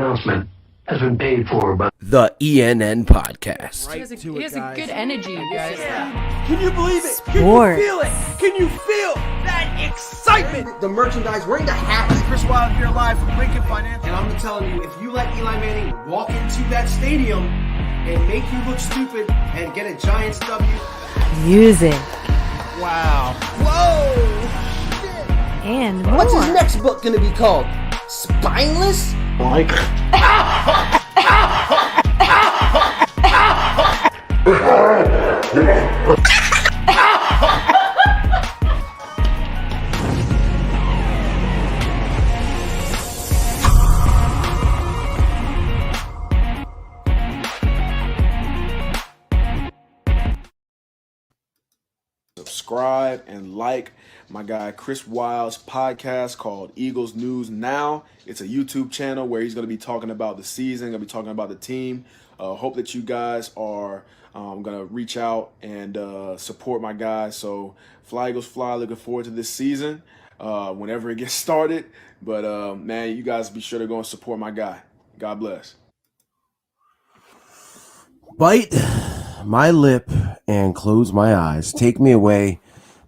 announcement has been paid for by the ENN Podcast. He has a good energy, you guys. Yeah. Can you believe it? Can Sports. you feel it? Can you feel that excitement? The merchandise, wearing the hats. Chris Wild here live from Lincoln Financial. And I'm telling you, if you let Eli Manning walk into that stadium and make you look stupid and get a Giants W. Music. Wow. Whoa. And more. What's his next book going to be called? Spineless? Mike. Subscribe and like my guy Chris Wild's podcast called Eagles News Now. It's a YouTube channel where he's going to be talking about the season, going to be talking about the team. Hope that you guys are going to reach out and support my guy. So Fly Eagles Fly, looking forward to this season whenever it gets started. But man, you guys be sure to go and support my guy. God bless. Bite my lip and close my eyes. Take me away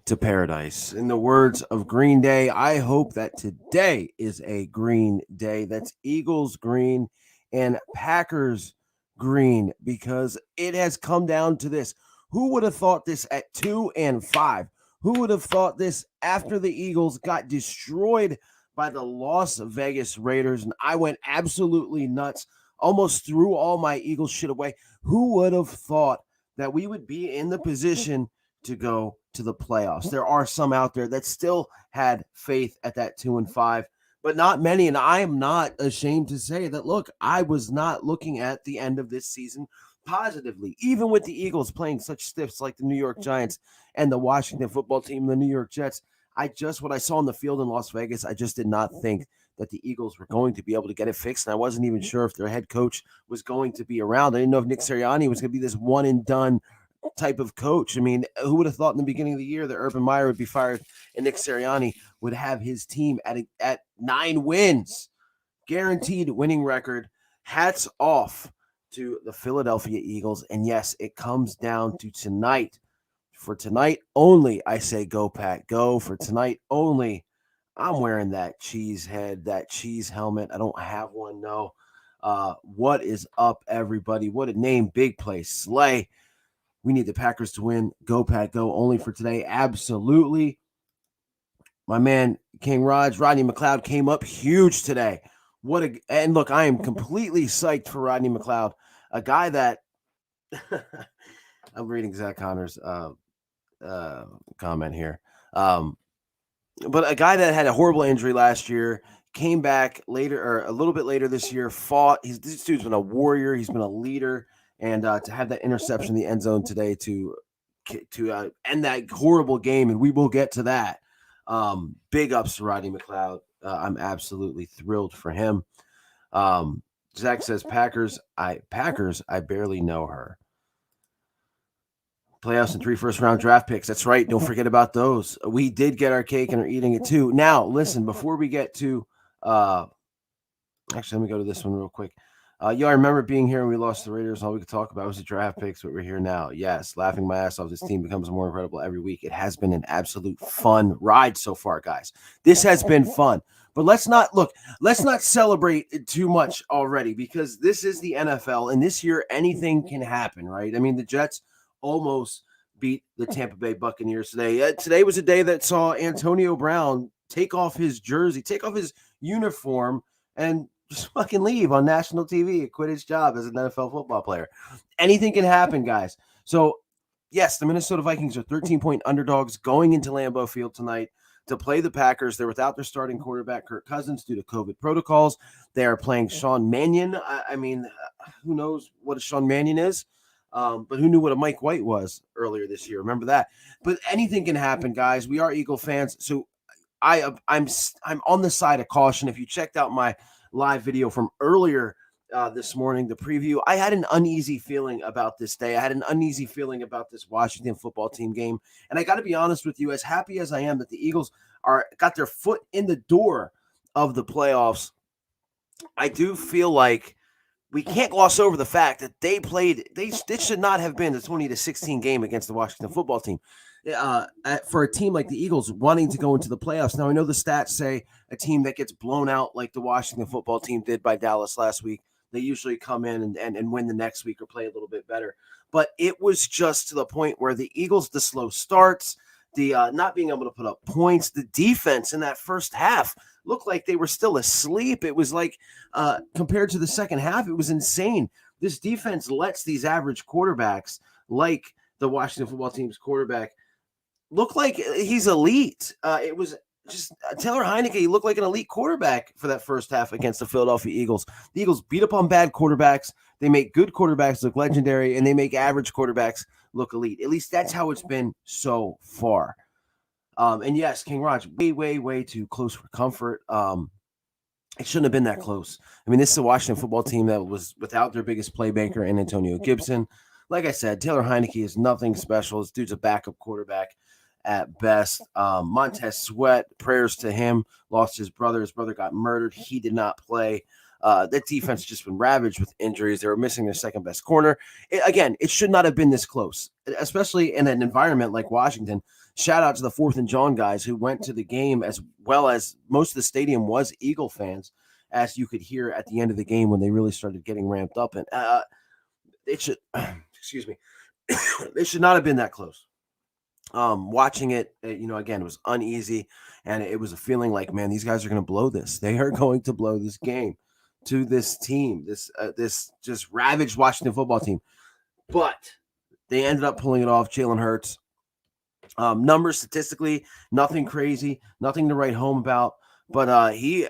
to paradise. In the words of Green Day, I hope that today is a green day. That's Eagles green and Packers green, because it has come down to this. Who would have thought this at 2-5? Who would have thought this after the Eagles got destroyed by the Las Vegas Raiders? And I went absolutely nuts, almost threw all my Eagles shit away. Who would have thought that we would be in the position to go to the playoffs? There are some out there that still had faith at that 2-5, but not many. And I am not ashamed to say that, look, I was not looking at the end of this season positively, even with the Eagles playing such stiffs like the New York Giants and the Washington football team, the New York Jets. What I saw on the field in Las Vegas, I just did not think that the Eagles were going to be able to get it fixed. And I wasn't even sure if their head coach was going to be around. I didn't know if Nick Sirianni was going to be this one and done type of coach. I mean, who would have thought in the beginning of the year that Urban Meyer would be fired and Nick Sirianni would have his team at 9 wins, guaranteed winning record. Hats off to the Philadelphia Eagles. And yes, it comes down to tonight. For tonight only, I say go Pack, go. For tonight only, I'm wearing that cheese head, that cheese helmet. I don't have one, no. What is up, everybody? What a name, big play, Slay. We need the Packers to win. Go Pack, go. Only for today, absolutely. My man, King Rodney McLeod came up huge today. And look, I am completely psyched for Rodney McLeod, a guy that I'm reading Zach Connor's comment here. But a guy that had a horrible injury last year, came back later or a little bit later this year, fought. This dude's been a warrior. He's been a leader. And to have that interception in the end zone today to end that horrible game, and we will get to that. Big ups to Rodney McLeod. I'm absolutely thrilled for him. Zach says, Packers, I barely know her. Playoffs and 3 first-round draft picks. That's right. Don't forget about those. We did get our cake and are eating it too. Now, listen, before we get to actually, let me go to this one real quick. I remember being here when we lost the Raiders. All we could talk about was the draft picks, but we're here now. Yes, laughing my ass off. This team becomes more incredible every week. It has been an absolute fun ride so far, guys. This has been fun. But let's not celebrate too much already, because this is the NFL, and this year anything can happen, right? I mean, the Jets almost beat the Tampa Bay Buccaneers today. Today was a day that saw Antonio Brown take off his jersey, take off his uniform, and just fucking leave on national TV and quit his job as an NFL football player. Anything can happen, guys. So, yes, the Minnesota Vikings are 13-point underdogs going into Lambeau Field tonight to play the Packers. They're without their starting quarterback, Kirk Cousins, due to COVID protocols. They are playing Sean Mannion. I mean, who knows what a Sean Mannion is? But who knew what a Mike White was earlier this year? Remember that. But anything can happen, guys. We are Eagle fans, so I'm on the side of caution. If you checked out my live video from earlier this morning, the preview, I had an uneasy feeling about this day. I had an uneasy feeling about this Washington football team game. And I got to be honest with you, as happy as I am that the Eagles got their foot in the door of the playoffs, I do feel like we can't gloss over the fact that this should not have been the 20-16 game against the Washington football team. For a team like the Eagles wanting to go into the playoffs. Now, I know the stats say a team that gets blown out like the Washington football team did by Dallas last week, they usually come in and win the next week or play a little bit better. But it was just to the point where the Eagles, the slow starts, the not being able to put up points, the defense in that first half looked like they were still asleep. It was like compared to the second half, it was insane. This defense lets these average quarterbacks like the Washington football team's quarterback look like he's elite. It was just Taylor Heineke. He looked like an elite quarterback for that first half against the Philadelphia Eagles. The Eagles beat up on bad quarterbacks. They make good quarterbacks look legendary, and they make average quarterbacks look elite. At least that's how it's been so far. And yes, King Raj, way too close for comfort. It shouldn't have been that close. I mean, this is a Washington football team that was without their biggest playmaker in Antonio Gibson. Like I said, Taylor Heineke is nothing special. This dude's a backup quarterback at best. Montez Sweat, prayers to him, lost his brother. His brother got murdered. He did not play. That defense has just been ravaged with injuries. They were missing their second best corner. It should not have been this close, especially in an environment like Washington. Shout out to the 4th and John guys who went to the game, as well as most of the stadium was Eagle fans, as you could hear at the end of the game when they really started getting ramped up. And it should, excuse me, it should not have been that close. Watching it, again, it was uneasy, and it was a feeling like, man, these guys are going to blow this. They are going to blow this game to this team, this just ravaged Washington football team. But they ended up pulling it off. Jalen Hurts. Numbers statistically, nothing crazy, nothing to write home about. But he,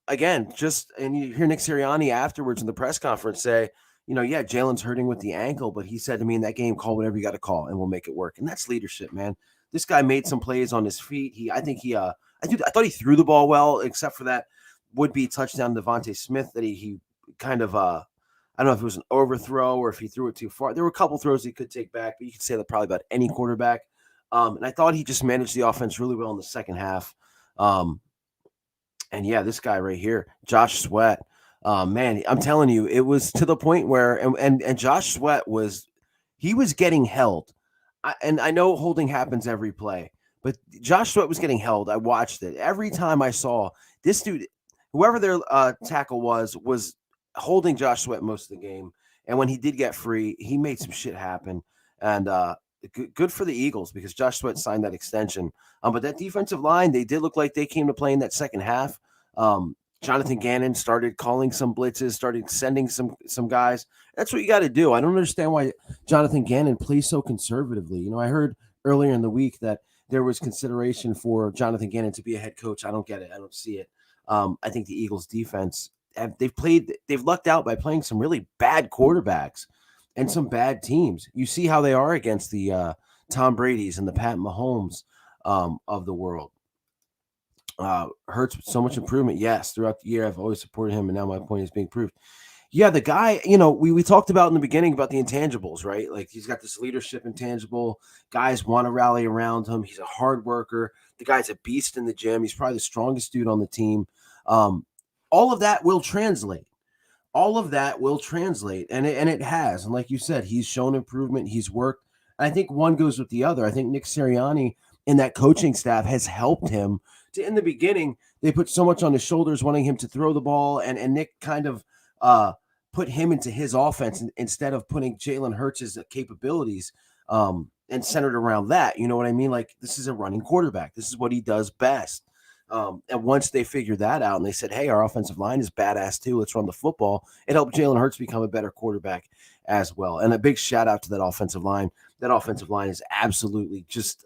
again, and you hear Nick Sirianni afterwards in the press conference say, Jalen's hurting with the ankle, but he said to me in that game, call whatever you got to call and we'll make it work. And that's leadership, man. This guy made some plays on his feet. I thought he threw the ball well, except for that would-be touchdown to Devontae Smith that he kind of, I don't know if it was an overthrow or if he threw it too far. There were a couple throws he could take back, but you could say that probably about any quarterback. And I thought he just managed the offense really well in the second half. And yeah, this guy right here, Josh Sweat, man, I'm telling you, it was to the point where, and Josh Sweat was getting held. And I know holding happens every play, but Josh Sweat was getting held. I watched it. Every time I saw this dude, whoever their tackle was holding Josh Sweat most of the game. And when he did get free, he made some shit happen. And, good for the Eagles because Josh Sweat signed that extension. But that defensive line, they did look like they came to play in that second half. Jonathan Gannon started calling some blitzes, started sending some guys. That's what you got to do. I don't understand why Jonathan Gannon plays so conservatively. I heard earlier in the week that there was consideration for Jonathan Gannon to be a head coach. I don't get it. I don't see it. I think the Eagles defense, they've lucked out by playing some really bad quarterbacks and some bad teams. You see how they are against the Tom Brady's and the Pat Mahomes of the world. Hurts with so much improvement. Yes, throughout the year, I've always supported him, and now my point is being proved. Yeah, the guy, we talked about in the beginning about the intangibles, right? Like he's got this leadership intangible. Guys want to rally around him. He's a hard worker. The guy's a beast in the gym. He's probably the strongest dude on the team. All of that will translate. And it has. And like you said, he's shown improvement. He's worked. I think one goes with the other. I think Nick Sirianni and that coaching staff has helped him. In the beginning, they put so much on his shoulders, wanting him to throw the ball, and Nick kind of put him into his offense instead of putting Jalen Hurts' capabilities and centered around that. You know what I mean? Like, this is a running quarterback. This is what he does best. And once they figured that out and they said, hey, our offensive line is badass too, let's run the football, it helped Jalen Hurts become a better quarterback as well. And a big shout out to that offensive line. That offensive line is absolutely just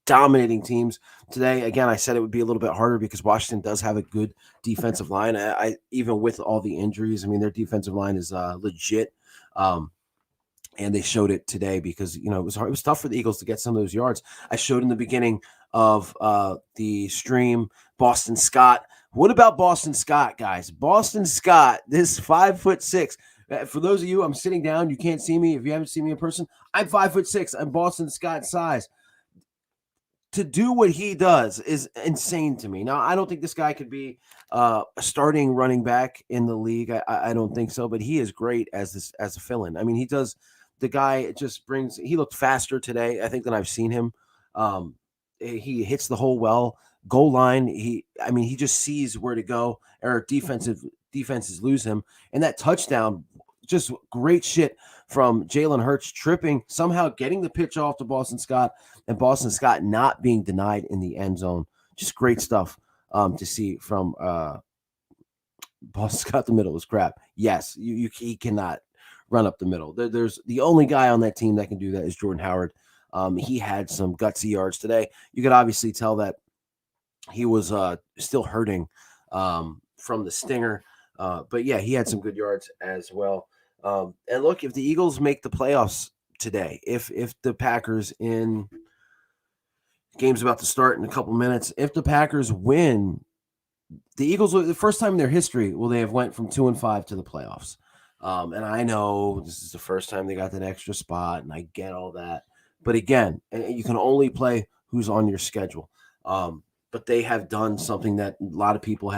dominating teams today. Again, I said it would be a little bit harder because Washington does have a good defensive line. I even with all the injuries, I mean, their defensive line is legit. And they showed it today because, it was hard. It was tough for the Eagles to get some of those yards. I showed in the beginning of the stream, Boston Scott. What about Boston Scott, guys? Boston Scott, this 5'6". For those of you, I'm sitting down. You can't see me. If you haven't seen me in person, I'm 5'6". I'm Boston Scott size. to do what he does is insane to me. Now, I don't think this guy could be a starting running back in the league. I don't think so, but he is great as a fill-in. I mean, he does. The guy just brings. He looked faster today, I think, than I've seen him. He hits the hole well. Goal line. He just sees where to go. Or defenses lose him, and that touchdown, just great shit from Jalen Hurts, tripping, somehow getting the pitch off to Boston Scott, and Boston Scott not being denied in the end zone. Just great stuff to see from Boston Scott. The middle is crap. Yes, he cannot run up the middle. There's the only guy on that team that can do that is Jordan Howard. He had some gutsy yards today. You could obviously tell that he was still hurting from the stinger. But yeah, he had some good yards as well. And look, if the Eagles make the playoffs today, if the Packers in game's about to start in a couple minutes, if the Packers win, the Eagles, the first time in their history, will they have went from 2-5 to the playoffs. And I know this is the first time they got that extra spot, and I get all that. But again, you can only play who's on your schedule. But they have done something that a lot of people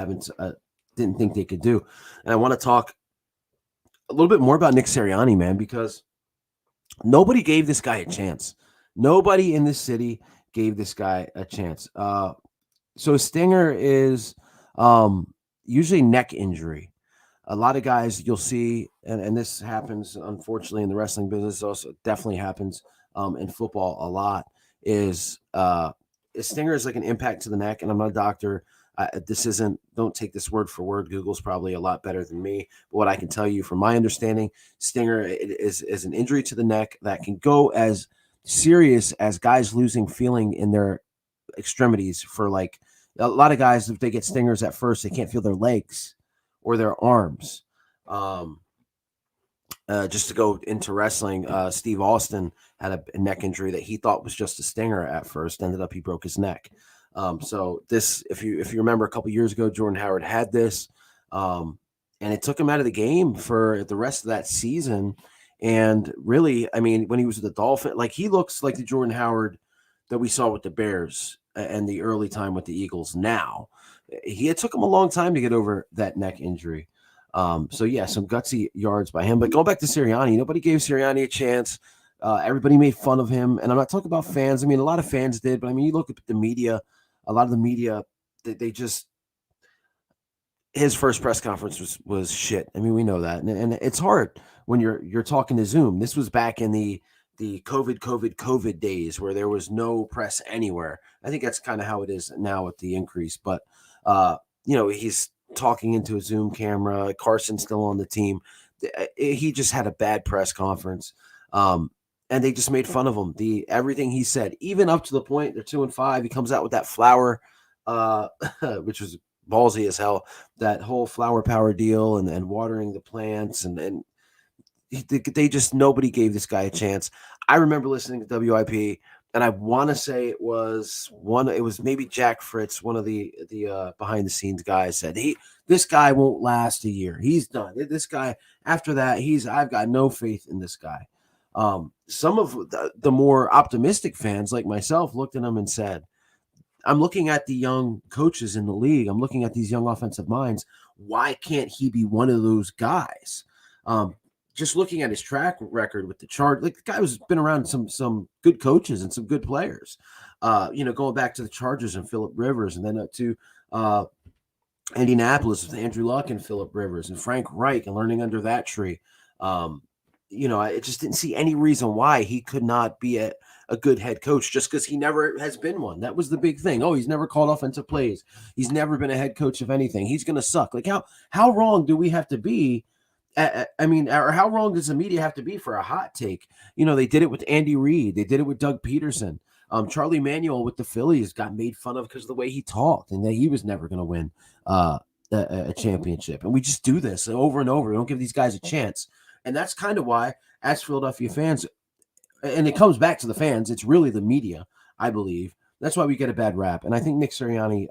didn't think they could do. And I want to talk a little bit more about Nick Sirianni, man, because nobody gave this guy a chance. Nobody in this city gave this guy a chance. So stinger is usually neck injury. A lot of guys you'll see, and this happens, unfortunately, in the wrestling business, also definitely happens in football a lot, is a stinger is like an impact to the neck, and I'm not a doctor. Don't take this word for word. Google's probably a lot better than me. But what I can tell you from my understanding, stinger is an injury to the neck that can go as serious as guys losing feeling in their extremities. For like a lot of guys, if they get stingers at first, they can't feel their legs or their arms. Just to go into wrestling, Steve Austin had a neck injury that he thought was just a stinger at first. Ended up he broke his neck. So this, if you remember a couple years ago, Jordan Howard had this, and it took him out of the game for the rest of that season. And really, I mean, when he was with the Dolphins, like he looks like the Jordan Howard that we saw with the Bears and the early time with the Eagles. Now, it took him a long time to get over that neck injury. So yeah, some gutsy yards by him. But going back to Sirianni, nobody gave Sirianni a chance. Everybody made fun of him, and I'm not talking about fans. I mean, a lot of fans did, but I mean, you look at the media. A lot of the media, they just, his first press conference was shit. I mean, we know that, and it's hard when you're talking to Zoom. This was back in the COVID days where there was no press anywhere. I think that's kind of how it is now with the increase. But he's talking into a Zoom camera. Carson's still on the team. He just had a bad press conference. And they just made fun of him. Everything he said, even up to the point they're 2-5, he comes out with that flower, which was ballsy as hell. That whole flower power deal and watering the plants and they just, nobody gave this guy a chance. I remember listening to WIP, and I want to say it was maybe Jack Fritz, one of the behind the scenes guys, said this guy won't last a year. He's done. This guy after that, I've got no faith in this guy. Some of the more optimistic fans like myself looked at him and said, I'm looking at the young coaches in the league. I'm looking at these young offensive minds. Why can't he be one of those guys? Just looking at his track record with the Chargers, like the guy has been around some good coaches and some good players. Going back to the Chargers and Phillip Rivers, and then up to Indianapolis with Andrew Luck and Phillip Rivers and Frank Reich, and learning under that tree. I just didn't see any reason why he could not be a good head coach, just because he never has been one. That was the big thing. Oh, he's never called offensive plays. He's never been a head coach of anything. He's going to suck. Like how wrong do we have to be? Or how wrong does the media have to be for a hot take? They did it with Andy Reid. They did it with Doug Peterson. Charlie Manuel with the Phillies got made fun of because of the way he talked and that he was never going to win a championship. And we just do this over and over. We don't give these guys a chance. And that's kind of why, as Philadelphia fans, and it comes back to the fans, it's really the media, I believe. That's why we get a bad rap. And I think Nick Sirianni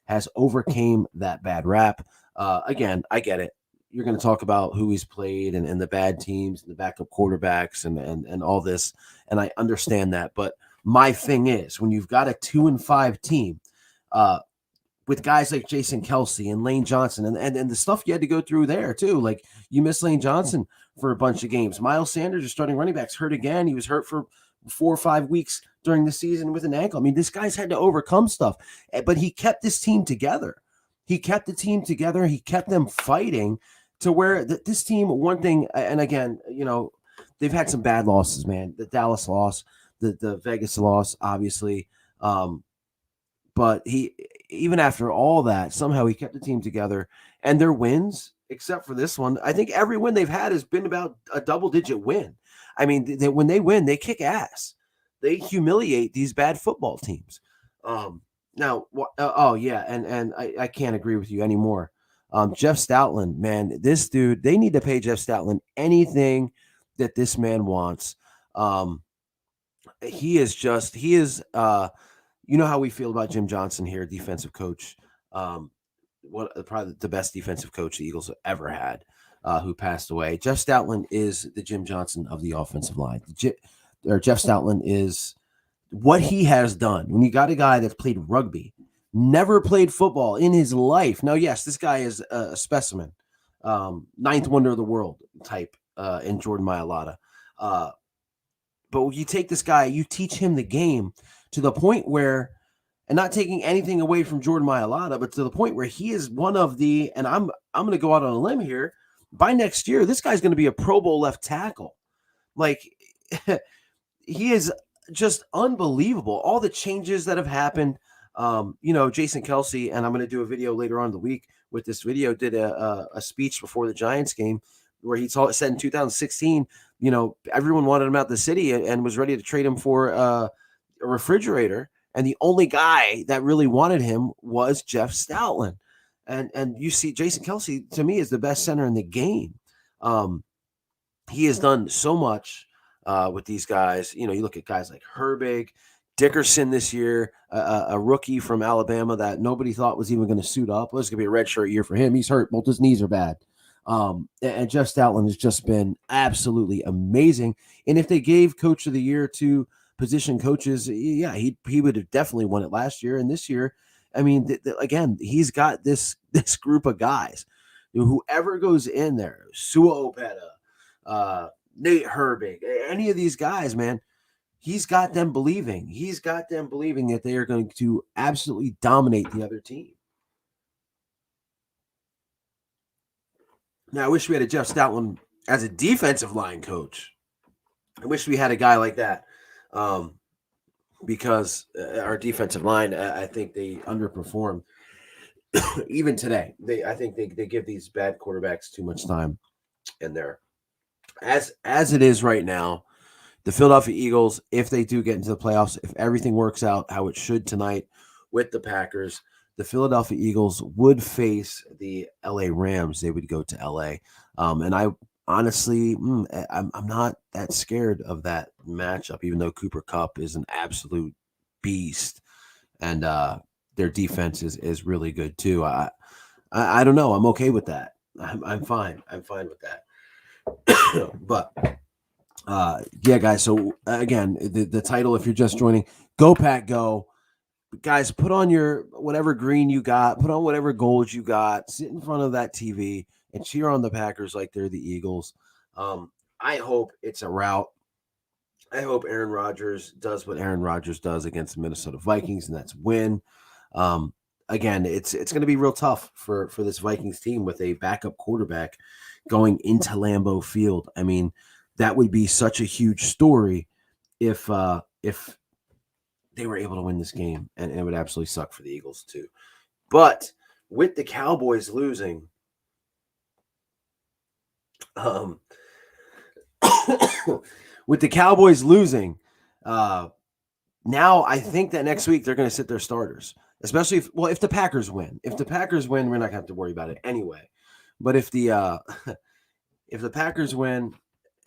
has overcame that bad rap. Again, I get it. You're going to talk about who he's played and the bad teams and the backup quarterbacks and all this. And I understand that. But my thing is when you've got a 2-5 team, with guys like Jason Kelsey and Lane Johnson and the stuff you had to go through there too. Like you missed Lane Johnson for a bunch of games. Miles Sanders, your starting running backs, hurt again. He was hurt for 4 or 5 weeks during the season with an ankle. I mean, this guy's had to overcome stuff, but he kept this team together. He kept the team together. He kept them fighting to where this team, one thing, and again, you know, they've had some bad losses, man. The Dallas loss, the Vegas loss, obviously. But he, even after all that, somehow he kept the team together. And their wins, except for this one, I think every win they've had has been about a double-digit win. I mean, when they win, they kick ass. They humiliate these bad football teams. Now, and I can't agree with you anymore. Jeff Stoutland, man, this dude, they need to pay Jeff Stoutland anything that this man wants. He is, you know how we feel about Jim Johnson here, defensive coach. Probably the best defensive coach the Eagles have ever had, who passed away. Jeff Stoutland is the Jim Johnson of the offensive line. Jeff Stoutland is what he has done. When you got a guy that's played rugby, never played football in his life. Now, yes, this guy is a specimen, ninth wonder of the world type in Jordan Mailata. But you take this guy, you teach him the game to the point where, and not taking anything away from Jordan Mailata, but to the point where he is one of the, and I'm going to go out on a limb here, by next year, this guy's going to be a Pro Bowl left tackle. Like, he is just unbelievable. All the changes that have happened. You know, Jason Kelsey, and I'm going to do a video later on in the week with this video, did a speech before the Giants game where he said in 2016, you know, everyone wanted him out of the city and was ready to trade him for a refrigerator. And the only guy that really wanted him was Jeff Stoutland. And you see, Jason Kelsey, to me, is the best center in the game. He has done so much with these guys. You know, you look at guys like Herbig, Dickerson this year, a rookie from Alabama that nobody thought was even going to suit up. Well, it's going to be a redshirt year for him. He's hurt. Both his knees are bad. And Jeff Stoutland has just been absolutely amazing. And if they gave Coach of the Year to position coaches, yeah, he would have definitely won it last year. And this year, I mean, again, he's got this group of guys. Whoever goes in there, Sua Opeta, Nate Herbig, any of these guys, man, he's got them believing. He's got them believing that they are going to absolutely dominate the other team. Now, I wish we had a Jeff Stoutland as a defensive line coach. I wish we had a guy like that. Because our defensive line, I think they underperform even today. I think they give these bad quarterbacks too much time in there. As it is right now, the Philadelphia Eagles, if they do get into the playoffs, if everything works out how it should tonight with the Packers, the Philadelphia Eagles would face the LA Rams. They would go to LA. And I honestly, I'm not that scared of that matchup, even though Cooper Kupp is an absolute beast, and their defense is really good too. I don't know. I'm okay with that. I'm fine. I'm fine with that. But yeah, guys. So again, the title, if you're just joining, Go Pack Go. Guys, put on your whatever green you got, put on whatever gold you got, sit in front of that TV and cheer on the Packers like they're the Eagles. I hope it's a rout. I hope Aaron Rodgers does what Aaron Rodgers does against the Minnesota Vikings, and that's win. Again, it's going to be real tough for this Vikings team with a backup quarterback going into Lambeau Field. I mean, that would be such a huge story if they were able to win this game, and it would absolutely suck for the Eagles too. But with the Cowboys losing, now I think that next week they're going to sit their starters, especially if the Packers win. If the Packers win, we're not going to have to worry about it anyway. But if the Packers win,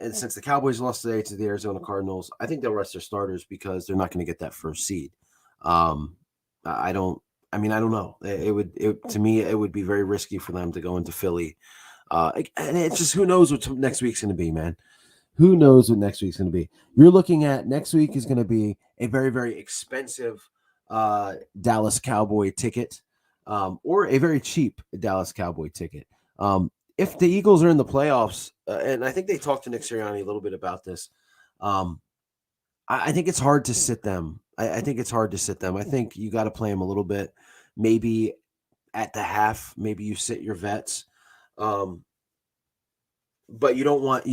and since the Cowboys lost today to the Arizona Cardinals, I think they'll rest their starters because they're not going to get that first seed. I don't know. To me, it would be very risky for them to go into Philly. And it's just, who knows what next week's going to be, man. Who knows what next week's going to be? You're looking at next week is going to be a very, very expensive Dallas Cowboy ticket, or a very cheap Dallas Cowboy ticket. If the Eagles are in the playoffs, and I think they talked to Nick Sirianni a little bit about this, I think it's hard to sit them. I think it's hard to sit them. I think you got to play them a little bit. Maybe at the half, maybe you sit your vets. But you don't want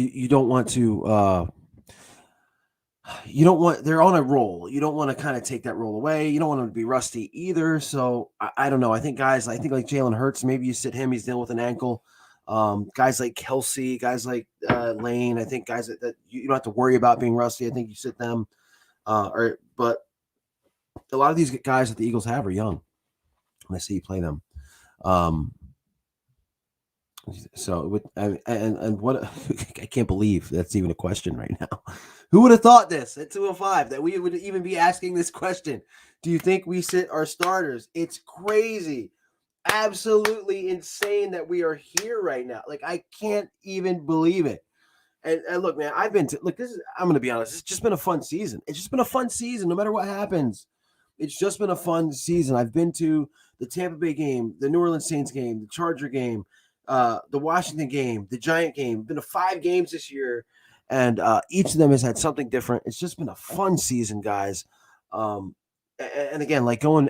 they're on a roll. You don't want to kind of take that roll away. You don't want them to be rusty either. So I don't know. I think like Jalen Hurts, maybe you sit him, he's dealing with an ankle. Guys like Kelsey, guys like Lane, I think guys that you don't have to worry about being rusty. I think you sit them. But a lot of these guys that the Eagles have are young. When I see you play them. So and what I can't believe that's even a question right now. Who would have thought this at 2:05 that we would even be asking this question? Do you think we sit our starters? It's crazy, absolutely insane that we are here right now. Like I can't even believe it. And look, man, I'm going to be honest. It's just been a fun season. It's just been a fun season, no matter what happens. It's just been a fun season. I've been to the Tampa Bay game, the New Orleans Saints game, the Charger game, the Washington game, the Giant game. Been to 5 games this year, and each of them has had something different. It's just been a fun season, guys. And again, like going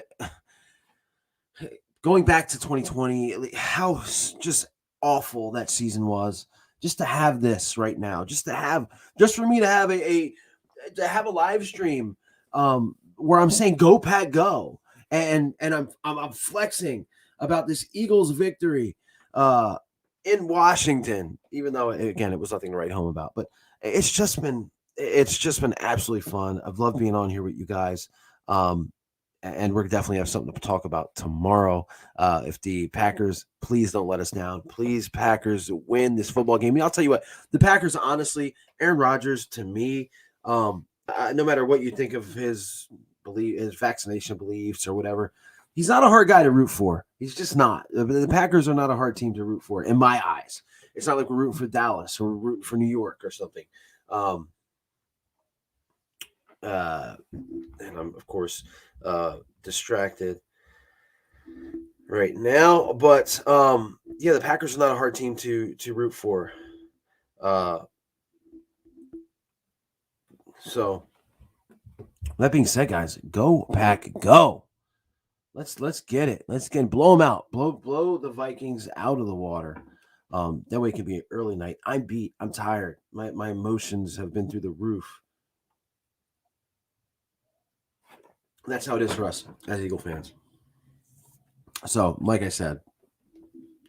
back to 2020, how just awful that season was. Just to have this right now, just for me to have a live stream where I'm saying "Go Pack Go," and I'm flexing about this Eagles victory in Washington, even though again it was nothing to write home about. But it's just been absolutely fun. I've loved being on here with you guys. And we're definitely have something to talk about tomorrow. If the Packers, please don't let us down. Please, Packers, win this football game. I'll tell you what, the Packers, honestly, Aaron Rodgers, to me, no matter what you think of his vaccination beliefs or whatever, he's not a hard guy to root for. He's just not. The Packers are not a hard team to root for, in my eyes. It's not like we're rooting for Dallas or we're rooting for New York or something. And I'm, of course, distracted right now, but the Packers are not a hard team to root for. So that being said, guys, go Pack, go. Let's get it. Blow them out. Blow the Vikings out of the water. That way it can be an early night. I'm beat. I'm tired. My emotions have been through the roof. That's how it is for us as Eagle fans. So, like I said,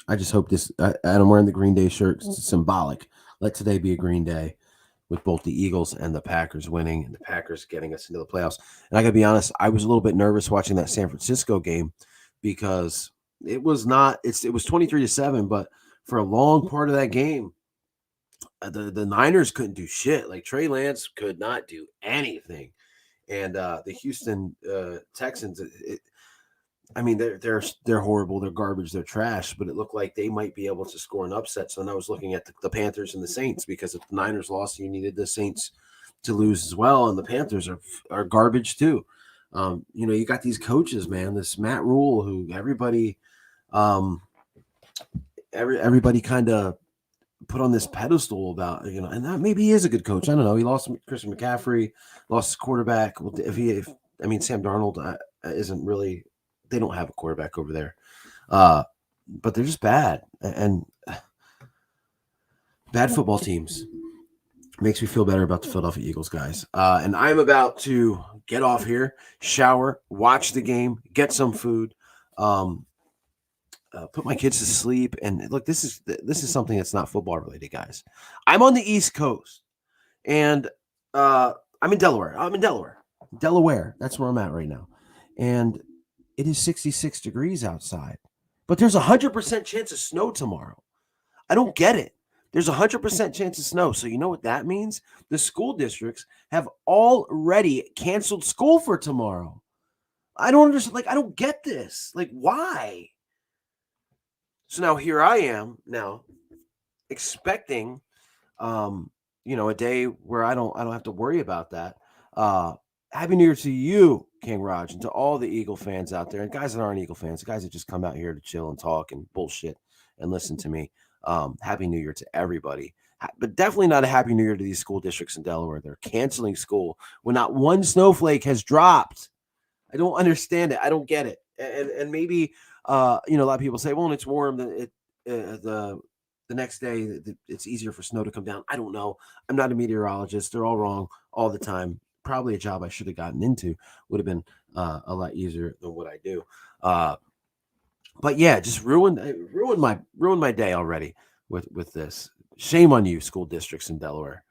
I just hope this, and I'm wearing the Green Day shirt. It's symbolic. Let today be a Green Day with both the Eagles and the Packers winning and the Packers getting us into the playoffs. And I got to be honest, I was a little bit nervous watching that San Francisco game because it was 23-7, but for a long part of that game, the Niners couldn't do shit. Like Trey Lance could not do anything. And the Houston Texans, they're horrible. They're garbage. They're trash. But it looked like they might be able to score an upset. So then I was looking at the Panthers and the Saints because if the Niners lost, you needed the Saints to lose as well. And the Panthers are garbage too. You got these coaches, man. This Matt Rule, who everybody kind of put on this pedestal about, and that maybe he is a good coach. I don't know. He lost Christian McCaffrey, lost his quarterback. Well, Sam Darnold isn't really, they don't have a quarterback over there. But they're just bad and bad football teams. Makes me feel better about the Philadelphia Eagles, guys. And I'm about to get off here, shower, watch the game, get some food, put my kids to sleep. And look, this is something that's not football related, guys. I'm on the East Coast, and I'm in Delaware. Delaware. That's where I'm at right now. And it is 66 degrees outside, but there's 100% chance of snow tomorrow. I don't get it. There's 100% chance of snow. So you know what that means? The school districts have already canceled school for tomorrow. I don't understand. Like, I don't get this. Like, why? So now here I am now expecting a day where I don't have to worry about that. Happy New Year to you, King Raj, and to all the Eagle fans out there, and guys that aren't Eagle fans, guys that just come out here to chill and talk and bullshit and listen to me. Happy New Year to everybody. But definitely not a Happy New Year to these school districts in Delaware. They're canceling school when not one snowflake has dropped. I don't understand it. I don't get it. And maybe a lot of people say, well, when it's warm, the next day it's easier for snow to come down. I don't know. I'm not a meteorologist. They're all wrong all the time. Probably a job I should have gotten into would have been a lot easier than what I do. But yeah, just ruined my day already with this. Shame on you, school districts in Delaware.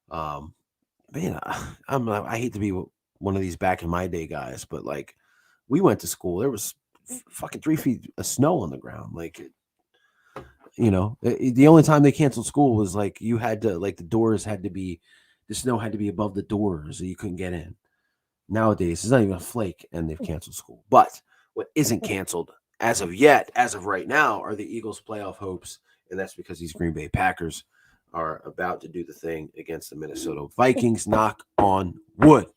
I hate to be one of these back in my day guys, but like we went to school, there was fucking 3 feet of snow on the ground. Like, the only time they canceled school was like you had to, like, the snow had to be above the doors, so you couldn't get in. Nowadays, it's not even a flake, and they've canceled school. But what isn't canceled as of right now, are the Eagles' playoff hopes, and that's because these Green Bay Packers are about to do the thing against the Minnesota Vikings. Knock on wood.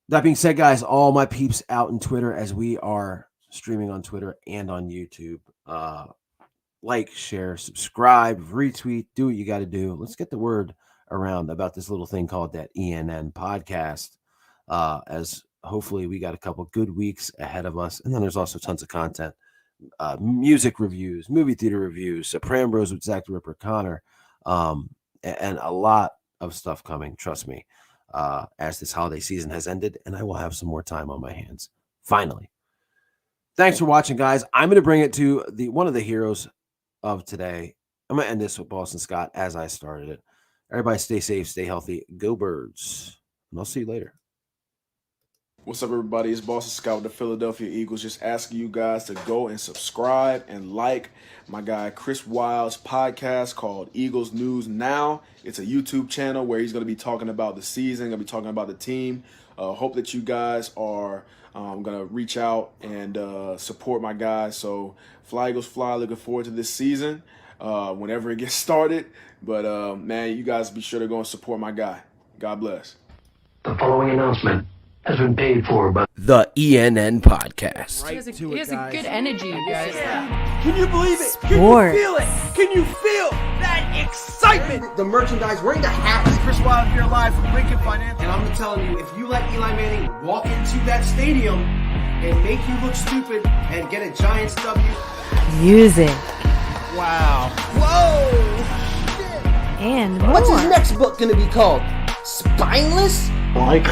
That being said, guys, all my peeps out in Twitter, as we are streaming on Twitter and on YouTube, like, share, subscribe, retweet, do what you got to do. Let's get the word around about this little thing called that ENN podcast, as hopefully we got a couple good weeks ahead of us. And then there's also tons of content, music reviews, movie theater reviews, Soprano Bros with Zach the Ripper Connor, and a lot of stuff coming, trust me, as this holiday season has ended, and I will have some more time on my hands, finally. Thanks for watching, guys. I'm going to bring it to one of the heroes of today. I'm going to end this with Boston Scott as I started it. Everybody stay safe, stay healthy, go Birds, and I'll see you later. What's up, everybody? It's Boston Scott with the Philadelphia Eagles. Just asking you guys to go and subscribe and like my guy Chris Wild's podcast called Eagles News Now. It's a YouTube channel where he's going to be talking about the season, going to be talking about the team. Hope that you guys are going to reach out and support my guy. So fly, Eagles, fly. Looking forward to this season whenever it gets started. But, man, you guys be sure to go and support my guy. God bless. The following announcement has been paid for by The ENN Podcast. He has a good energy, you guys. Can you believe it? Can Sports. you feel it? Can you feel that excitement? The merchandise, wearing the hats. Chris Wild here live from Lincoln Financial. And I'm telling you, if you let Eli Manning walk into that stadium and make you look stupid and get a Giants W. Music. Wow. Whoa. And more. What's his next book going to be called? Spineless? like